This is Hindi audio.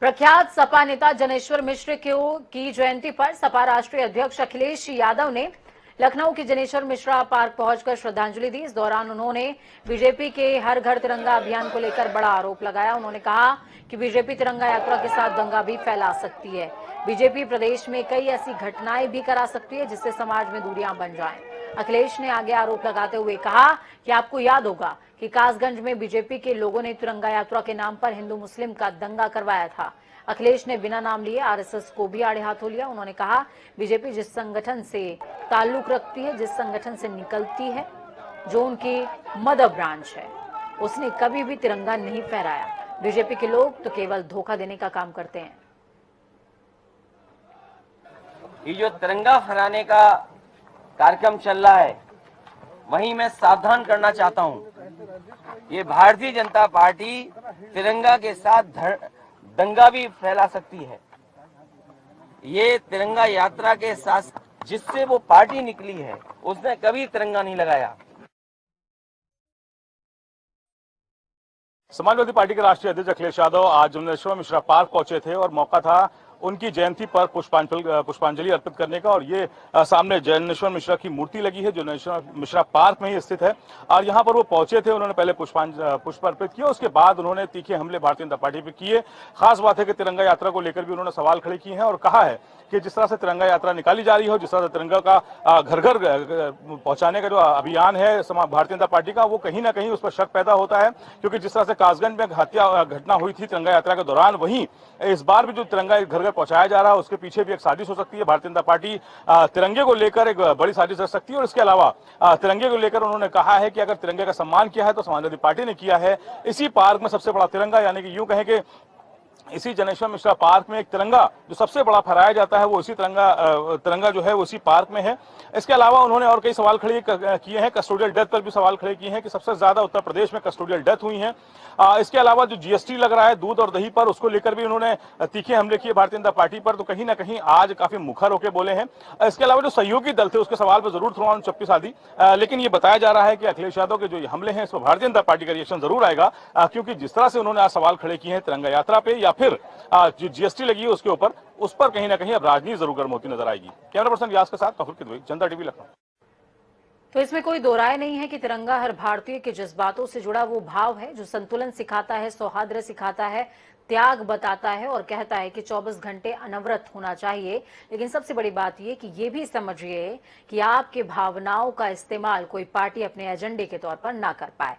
प्रख्यात सपा नेता जनेश्वर मिश्र की जयंती पर सपा राष्ट्रीय अध्यक्ष अखिलेश यादव ने लखनऊ के जनेश्वर मिश्रा पार्क पहुंचकर श्रद्धांजलि दी। इस दौरान उन्होंने बीजेपी के हर घर तिरंगा अभियान को लेकर बड़ा आरोप लगाया। उन्होंने कहा कि बीजेपी तिरंगा यात्रा के साथ दंगा भी फैला सकती है। बीजेपी प्रदेश में कई ऐसी घटनाएं भी करा सकती है जिससे समाज में दूरियां बन जाएं। अखिलेश ने आगे आरोप लगाते हुए कहा कि आपको याद होगा कि कासगंज में बीजेपी के लोगों ने तिरंगा यात्रा के नाम पर हिंदू मुस्लिम का दंगा करवाया था। अखिलेश ने बिना नाम लिए आरएसएस को भी आड़े हाथों लिया। उन्होंने कहा बीजेपी जिस संगठन से ताल्लुक रखती है, जिस संगठन से निकलती है, जो उनकी मदर ब्रांच है, उसने कभी भी तिरंगा नहीं फहराया। बीजेपी के लोग तो केवल धोखा देने का काम करते हैं। ये जो तिरंगा फहराने का कार्यक्रम चल रहा है, वहीं मैं सावधान करना चाहता हूं। ये भारतीय जनता पार्टी तिरंगा के साथ दंगा भी फैला सकती है। ये तिरंगा यात्रा के साथ जिससे वो पार्टी निकली है, उसने कभी तिरंगा नहीं लगाया। समाजवादी पार्टी के राष्ट्रीय अध्यक्ष अखिलेश यादव आज जनेश्वर मिश्रा पार्क पहुंचे थे और मौका था उनकी जयंती पर पुष्पांजलि अर्पित करने का। और ये सामने जनेश्वर मिश्रा की मूर्ति लगी है, जनेश्वर मिश्रा पार्क में ही स्थित है। और यहाँ पर वो पहुंचे थे, उन्होंने पहले पुष्प अर्पित किया, उसके बाद उन्होंने तीखे हमले भारतीय जनता पार्टी पे किए। खास बात है कि तिरंगा यात्रा को लेकर भी उन्होंने सवाल खड़े किए हैं और कहा है कि जिस तरह से तिरंगा यात्रा निकाली जा रही है, जिस तरह से तिरंगा का घर घर पहुंचाने का जो अभियान है भारतीय जनता पार्टी का, वो कहीं ना कहीं उस पर शक पैदा होता है। क्योंकि जिस तरह से कासगंज में हत्या घटना हुई थी तिरंगा यात्रा के दौरान, वहीं इस बार भी जो तिरंगा घर घर पहुंचाया जा रहा है, उसके पीछे भी एक साजिश हो सकती है। भारतीय जनता पार्टी तिरंगे को लेकर एक बड़ी साजिश रच सकती है। और इसके अलावा तिरंगे को लेकर उन्होंने कहा है कि अगर तिरंगे का सम्मान किया है तो समाजवादी पार्टी ने किया है। इसी पार्क में सबसे बड़ा तिरंगा, यानी कि यूं कहें कि इसी जनेश्वर मिश्रा पार्क में एक तिरंगा जो सबसे बड़ा फहराया जाता है, वो इसी तिरंगा जो है वो इसी पार्क में है। इसके अलावा उन्होंने और कई सवाल खड़े किए हैं, कस्टोडियल डेथ पर भी सवाल खड़े किए हैं कि सबसे ज्यादा उत्तर प्रदेश में कस्टोडियल डेथ हुई है। इसके अलावा जो जीएसटी लग रहा है दूध और दही पर, उसको लेकर भी उन्होंने तीखे हमले किए भारतीय जनता पार्टी पर। तो कहीं ना कहीं आज काफी मुखर होकर बोले हैं। इसके अलावा जो सहयोगी दल थे उसके सवाल पर जरूर थोड़ा चप्पी साधी, लेकिन ये बताया जा रहा है कि अखिलेश यादव के जो हमले हैं इस पर भारतीय जनता पार्टी का रिएक्शन जरूर आएगा। क्योंकि जिस तरह से उन्होंने आज सवाल खड़े किए हैं तिरंगा यात्रा पे या फिर जो जीएसटी लगी है उसके ऊपर, उस पर कहीं ना कहीं अब राजनीति जरूर गर्म होती नजर आएगी। कैमरा पर्सन व्यास के साथ कपूर की जनता टीवी लखनऊ। तो इसमें कोई दो राय नहीं है कि तिरंगा हर भारतीय के जज्बातों से जुड़ा वो भाव है जो संतुलन सिखाता है, सौहार्द सिखाता है, त्याग बताता है और कहता है कि 24 घंटे अनवरत होना चाहिए। लेकिन सबसे बड़ी बात यह कि ये भी समझिए कि आपके भावनाओं का इस्तेमाल कोई पार्टी अपने एजेंडे के तौर पर ना कर पाए।